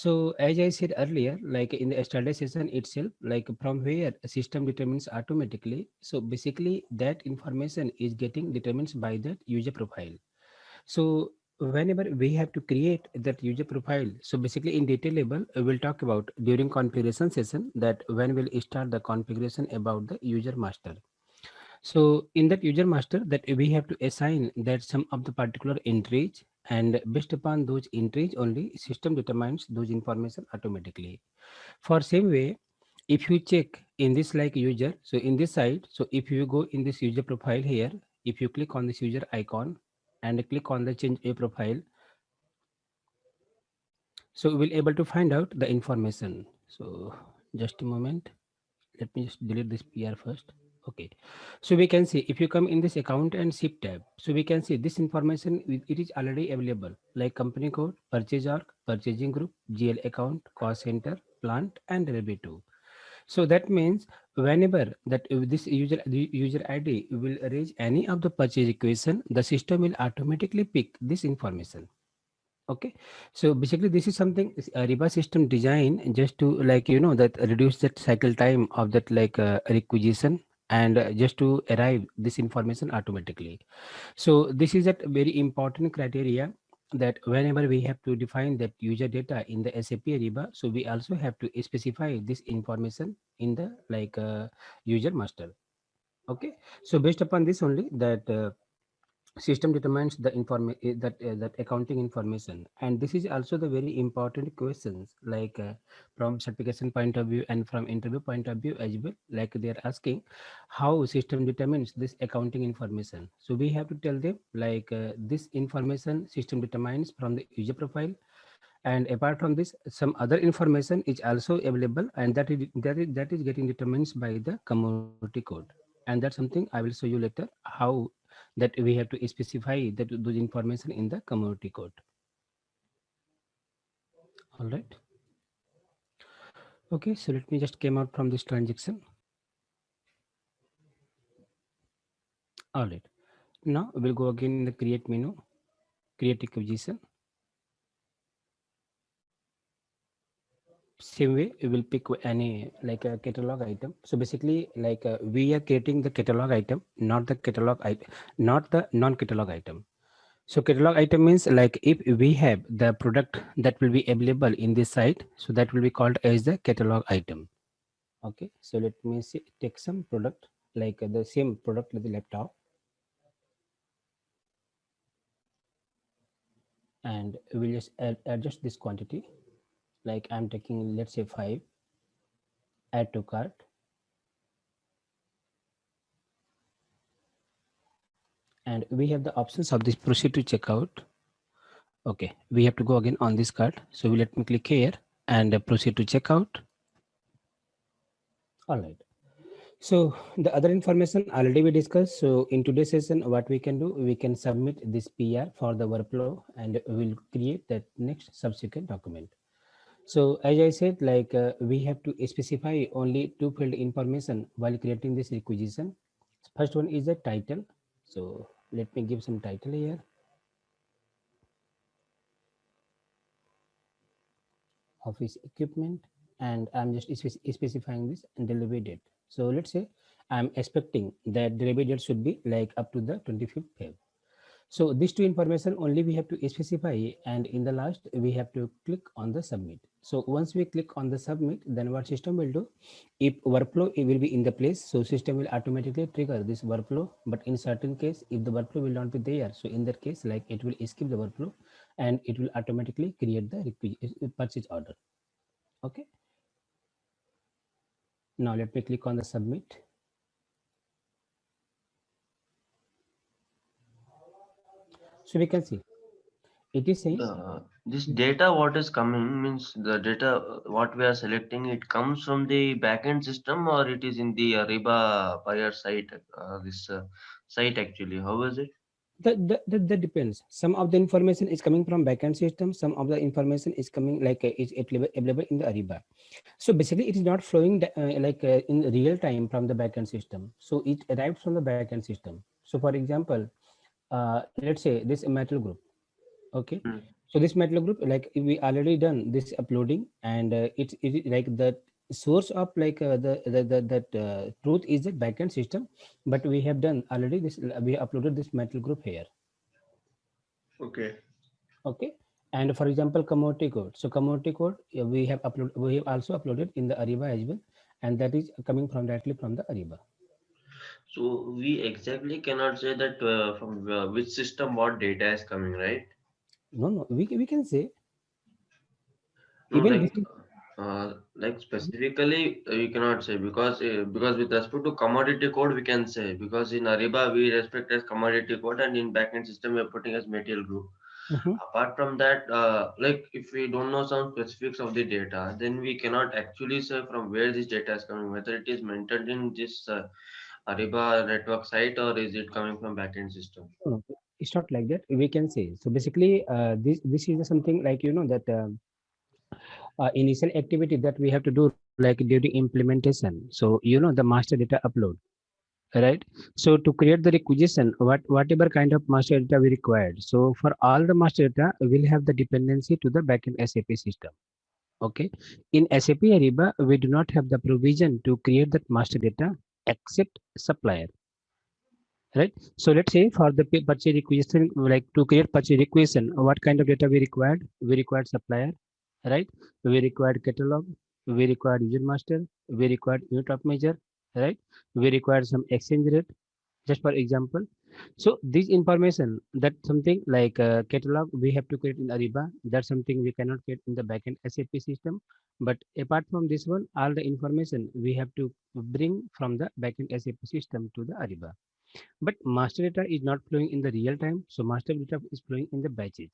So as I said earlier, like in the standardization itself, like from where a system determines automatically. So basically that information is getting determined by the user profile. So whenever we have to create that user profile, so basically in detail level, we'll talk about during configuration session that when we'll start the configuration about the user master. So in that user master that we have to assign that some of the particular entries, and based upon those entries only system determines those information automatically. For same way, if you check in this like user, so in this side, so if you go in this user profile here, if you click on this user icon and click on the change a profile, so we'll able to find out the information. So just a moment, let me just delete this PR first. Okay, so we can see if you come in this account and ship tab, so we can see this information it is already available like company code, purchase org, purchasing group, GL account, cost center, plant and revenue. So that means whenever that this the user ID will raise any of the purchase equation, the system will automatically pick this information. Okay, so basically this is something a riba system design just to like that reduce that cycle time of that like requisition, and just to arrive this information automatically. So this is a very important criteria that whenever we have to define that user data in the SAP Ariba, so we also have to specify this information in the like user master. Okay, so based upon this only that system determines the that accounting information, and this is also the very important questions like from certification point of view and from interview point of view as well, like they are asking how system determines this accounting information. So we have to tell them like this information system determines from the user profile, and apart from this some other information is also available, and that is getting determined by the community code. And that's something I will show you later how that we have to specify that those information in the community code. All right, okay, so let me just came out from this transaction. All right, now we'll go again in the create menu, create acquisition. Same way we will pick any like a catalog item. So basically like we are creating the catalog item, not the catalog item, not the non-catalog item. So catalog item means like if we have the product that will be available in this site, so that will be called as the catalog item. Okay, so let me see, take some product like the same product with the laptop, and we'll just adjust this quantity. Like I'm taking, let's say 5, add to cart, and we have the options of this proceed to checkout. Okay, we have to go again on this card. So we let me click here and proceed to checkout. All right. So the other information already we discussed. So in today's session, what we can do, we can submit this PR for the workflow, and we'll create that next subsequent document. So as I said, like we have to specify only two field information while creating this requisition. First one is the title. So let me give some title here. Office equipment, and I'm just specifying this and delivery date. So let's say I'm expecting that delivery date should be like up to the 25th Feb. So these two information only we have to specify, and in the last we have to click on the submit. So once we click on the submit, then what system will do, if workflow it will be in the place, so system will automatically trigger this workflow. But in certain case, if the workflow will not be there, so in that case like it will skip the workflow and it will automatically create the purchase order. Okay, now let me click on the submit. So we can see it is saying This data what is coming means the data what we are selecting, it comes from the backend system or it is in the Ariba buyer site, this site actually. How is it? that depends. Some of the information is coming from backend system, some of the information is coming like is available in the Ariba. So basically it is not flowing like in real time from the backend system, so it arrives from the backend system. So for example, let's say this metal group. Okay, Hmm. So this metal group, like we already done this uploading, and it like the source of like the that truth is the backend system, but we have done already this. We uploaded this metal group here. Okay. Okay. And for example, commodity code. So commodity code we have also uploaded in the Ariba as well, and that is coming from directly from the Ariba. So we exactly cannot say that from which system what data is coming, right? No, no, we can say No, even this is. like specifically you cannot say because with respect to commodity code we can say because in Ariba we respect as commodity code and in backend system we are putting as material group. Mhm. Apart from that, like if we don't know some specifics of the data, then we cannot actually say from where this data is coming, whether it is maintained in this Ariba network site or is it coming from backend system. No, no, it's not like that. We can say so. Basically, this is something like that. Initial activity that we have to do like during implementation. So the master data upload, right? So to create the requisition, whatever kind of master data we required. So for all the master data, we'll have the dependency to the backend SAP system. Okay. In SAP Ariba, we do not have the provision to create that master data except supplier. Right. So let's say for the purchase requisition, like to create purchase requisition, what kind of data we required? We required supplier, right? We required catalog, we required user master, we required unit of measure, right? We required some exchange rate, just for example. So this information, that something like catalog we have to create in Ariba. That's something we cannot create in the backend SAP system. But apart from this one, all the information we have to bring from the backend SAP system to the Ariba. But master data is not flowing in the real time, so master data is flowing in the batches.